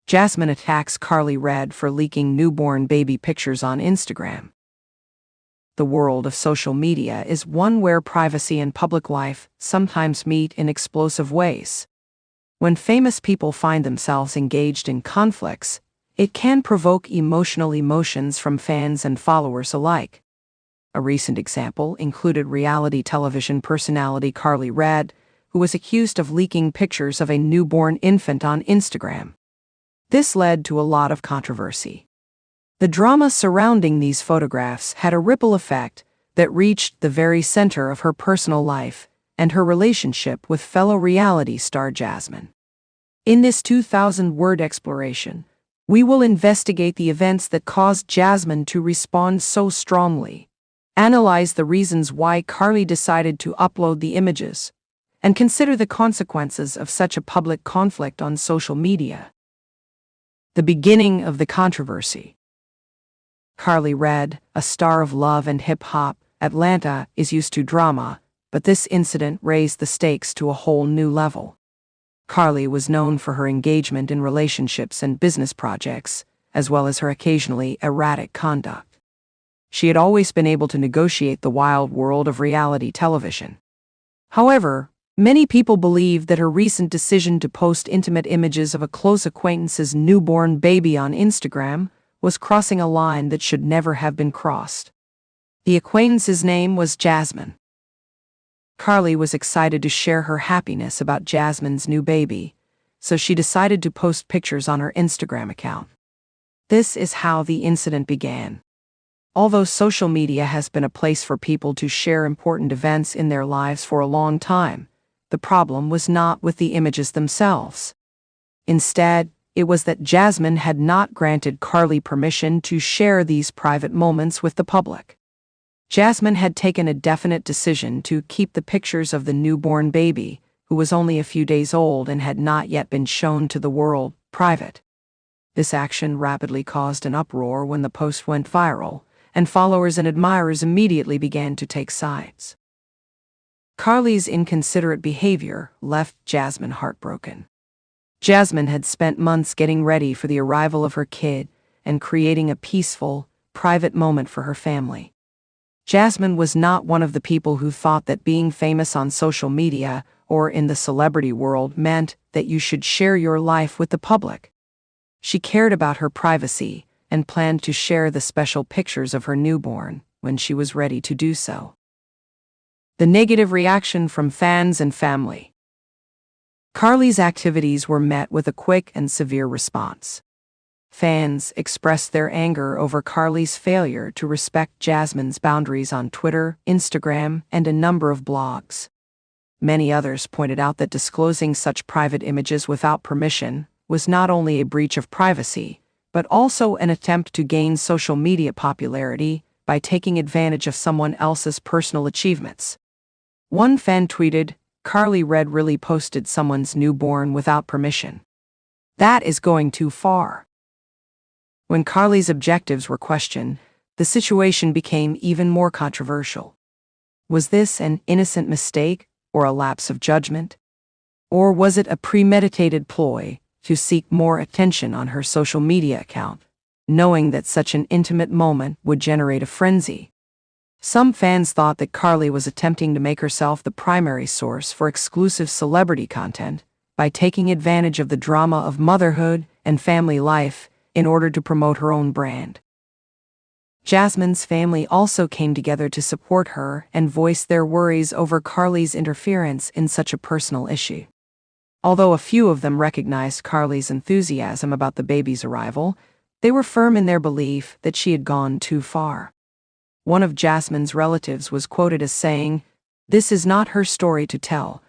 Jasmine attacks Karlie for leaking newborn baby pictures on Instagram. The world of social media is one where privacy and public life sometimes meet in explosive ways. When famous people find themselves engaged in conflicts, it can provoke emotions from fans and followers alike. A recent example included reality television personality Karlie, who was accused of leaking pictures of a newborn infant on Instagram. This led to a lot of controversy. The drama surrounding these photographs had a ripple effect that reached the very center of her personal life and her relationship with fellow reality star Jasmine. In this 2,000-word exploration, we will investigate the events that caused Jasmine to respond so strongly, analyze the reasons why Karlie decided to upload the images, and consider the consequences of such a public conflict on social media. The beginning of the controversy. Karlie, a star of love and hip-hop, Atlanta, is used to drama, but this incident raised the stakes to a whole new level. Karlie was known for her engagement in relationships and business projects, as well as her occasionally erratic conduct. She had always been able to negotiate the wild world of reality television. However, many people believe that her recent decision to post intimate images of a close acquaintance's newborn baby on Instagram was crossing a line that should never have been crossed. The acquaintance's name was Jasmine. Karlie was excited to share her happiness about Jasmine's new baby, so she decided to post pictures on her Instagram account. This is how the incident began. Although social media has been a place for people to share important events in their lives for a long time, the problem was not with the images themselves. Instead, it was that Jasmine had not granted Karlie permission to share these private moments with the public. Jasmine had taken a definite decision to keep the pictures of the newborn baby, who was only a few days old and had not yet been shown to the world, private. This action rapidly caused an uproar when the post went viral, and followers and admirers immediately began to take sides. Karlie's inconsiderate behavior left Jasmine heartbroken. Jasmine had spent months getting ready for the arrival of her kid and creating a peaceful, private moment for her family. Jasmine was not one of the people who thought that being famous on social media or in the celebrity world meant that you should share your life with the public. She cared about her privacy and planned to share the special pictures of her newborn when she was ready to do so. The negative reaction from fans and family. Karlie's activities were met with a quick and severe response. Fans expressed their anger over Karlie's failure to respect Jasmine's boundaries on Twitter, Instagram, and a number of blogs. Many others pointed out that disclosing such private images without permission was not only a breach of privacy, but also an attempt to gain social media popularity by taking advantage of someone else's personal achievements. One fan tweeted, "Karlie really posted someone's newborn without permission. That is going too far." When Karlie's objectives were questioned, the situation became even more controversial. Was this an innocent mistake or a lapse of judgment? Or was it a premeditated ploy to seek more attention on her social media account, knowing that such an intimate moment would generate a frenzy? Some fans thought that Karlie was attempting to make herself the primary source for exclusive celebrity content by taking advantage of the drama of motherhood and family life in order to promote her own brand. Jasmine's family also came together to support her and voice their worries over Karlie's interference in such a personal issue. Although a few of them recognized Karlie's enthusiasm about the baby's arrival, they were firm in their belief that she had gone too far. One of Jasmine's relatives was quoted as saying, "This is not her story to tell.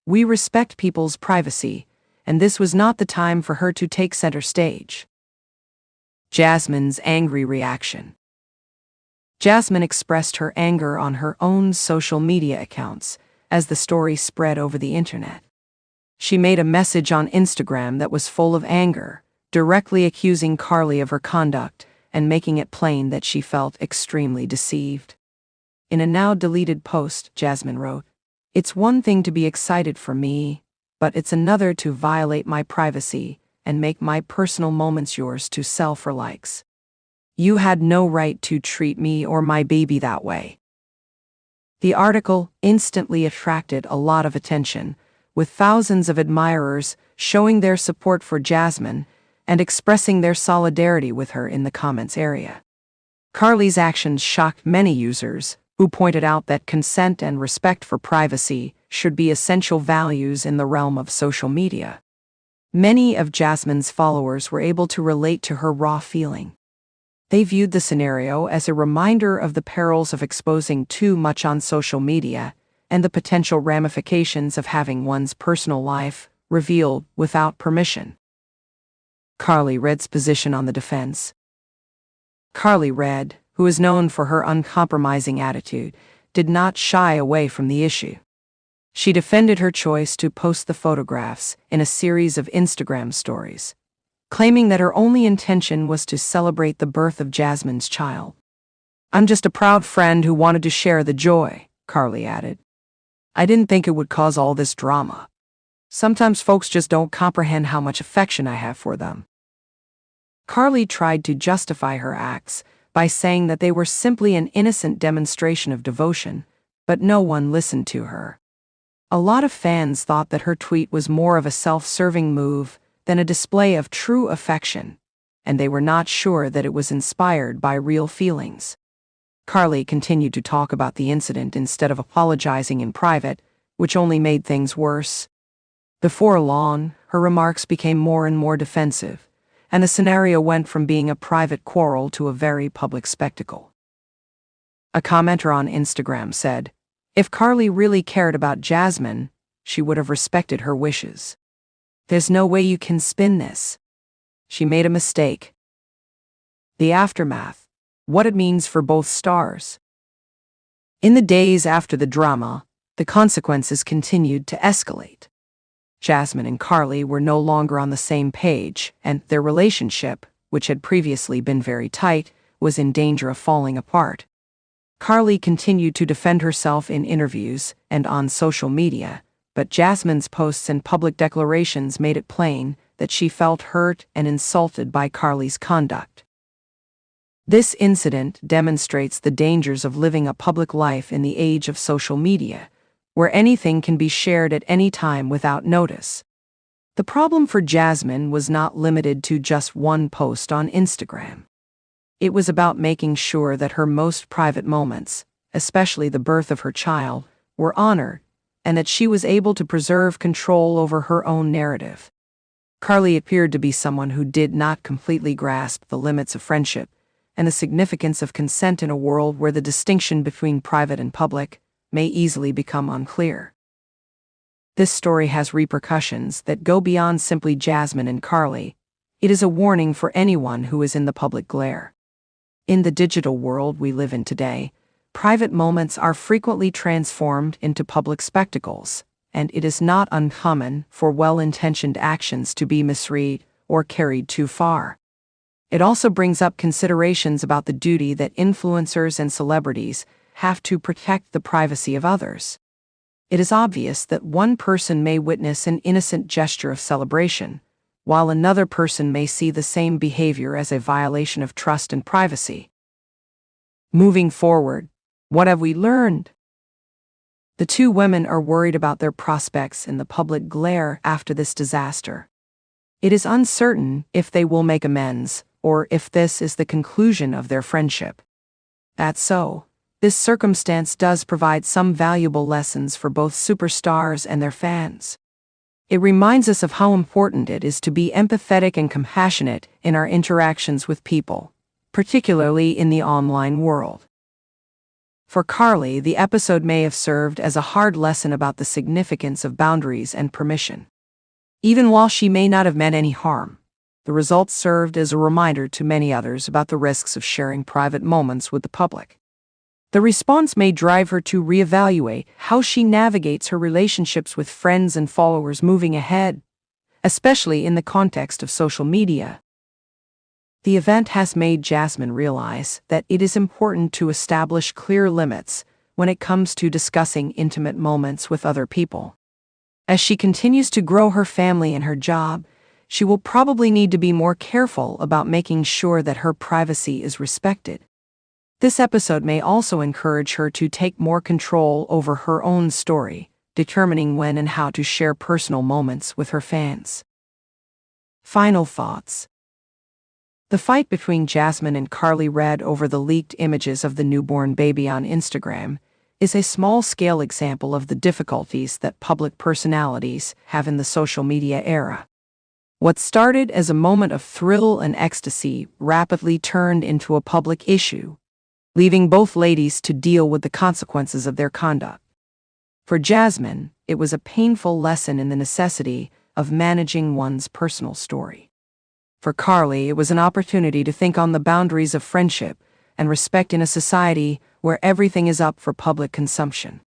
We respect people's privacy, and this was not the time for her to take center stage." Jasmine's angry reaction. Jasmine expressed her anger on her own social media accounts as the story spread over the internet. She made a message on Instagram that was full of anger, directly accusing Karlie of her conduct and making it plain that she felt extremely deceived. In a now-deleted post, Jasmine wrote, "It's one thing to be excited for me, but it's another to violate my privacy and make my personal moments yours to sell for likes. You had no right to treat me or my baby that way." The article instantly attracted a lot of attention, with thousands of admirers showing their support for Jasmine and expressing their solidarity with her in the comments area. Karlie's actions shocked many users, who pointed out that consent and respect for privacy should be essential values in the realm of social media. Many of Jasmine's followers were able to relate to her raw feeling. They viewed the scenario as a reminder of the perils of exposing too much on social media and the potential ramifications of having one's personal life revealed without permission. Karlie Red's position on the defense. Karlie Red, who is known for her uncompromising attitude, did not shy away from the issue. She defended her choice to post the photographs in a series of Instagram stories, claiming that her only intention was to celebrate the birth of Jasmine's child. "I'm just a proud friend who wanted to share the joy," Karlie added. "I didn't think it would cause all this drama. Sometimes folks just don't comprehend how much affection I have for them." Karlie tried to justify her acts by saying that they were simply an innocent demonstration of devotion, but no one listened to her. A lot of fans thought that her tweet was more of a self-serving move than a display of true affection, and they were not sure that it was inspired by real feelings. Karlie continued to talk about the incident instead of apologizing in private, which only made things worse. Before long, her remarks became more and more defensive, and the scenario went from being a private quarrel to a very public spectacle. A commenter on Instagram said, "If Karlie really cared about Jasmine, she would have respected her wishes. There's no way you can spin this. She made a mistake." The aftermath. What it means for both stars. In the days after the drama, the consequences continued to escalate. Jasmine and Karlie were no longer on the same page, and their relationship, which had previously been very tight, was in danger of falling apart. Karlie continued to defend herself in interviews and on social media, but Jasmine's posts and public declarations made it plain that she felt hurt and insulted by Karlie's conduct. This incident demonstrates the dangers of living a public life in the age of social media, where anything can be shared at any time without notice. The problem for Jasmine was not limited to just one post on Instagram. It was about making sure that her most private moments, especially the birth of her child, were honored, and that she was able to preserve control over her own narrative. Karlie appeared to be someone who did not completely grasp the limits of friendship and the significance of consent in a world where the distinction between private and public may easily become unclear. This story has repercussions that go beyond simply Jasmine and Karlie. It is a warning for anyone who is in the public glare. In the digital world we live in today, private moments are frequently transformed into public spectacles, and it is not uncommon for well-intentioned actions to be misread or carried too far. It also brings up considerations about the duty that influencers and celebrities have to protect the privacy of others. It is obvious that one person may witness an innocent gesture of celebration, while another person may see the same behavior as a violation of trust and privacy. Moving forward, what have we learned? The two women are worried about their prospects in the public glare after this disaster. It is uncertain if they will make amends, or if this is the conclusion of their friendship. That's so. This circumstance does provide some valuable lessons for both superstars and their fans. It reminds us of how important it is to be empathetic and compassionate in our interactions with people, particularly in the online world. For Karlie, the episode may have served as a hard lesson about the significance of boundaries and permission. Even while she may not have meant any harm, the results served as a reminder to many others about the risks of sharing private moments with the public. The response may drive her to reevaluate how she navigates her relationships with friends and followers moving ahead, especially in the context of social media. The event has made Jasmine realize that it is important to establish clear limits when it comes to discussing intimate moments with other people. As she continues to grow her family and her job, she will probably need to be more careful about making sure that her privacy is respected. This episode may also encourage her to take more control over her own story, determining when and how to share personal moments with her fans. Final thoughts. The fight between Jasmine and Karlie Redd over the leaked images of the newborn baby on Instagram is a small-scale example of the difficulties that public personalities have in the social media era. What started as a moment of thrill and ecstasy rapidly turned into a public issue, leaving both ladies to deal with the consequences of their conduct. For Jasmine, it was a painful lesson in the necessity of managing one's personal story. For Karlie, it was an opportunity to think on the boundaries of friendship and respect in a society where everything is up for public consumption.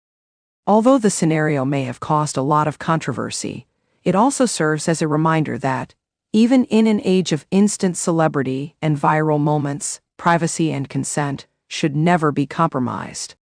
Although the scenario may have caused a lot of controversy, it also serves as a reminder that, even in an age of instant celebrity and viral moments, privacy and consent should never be compromised.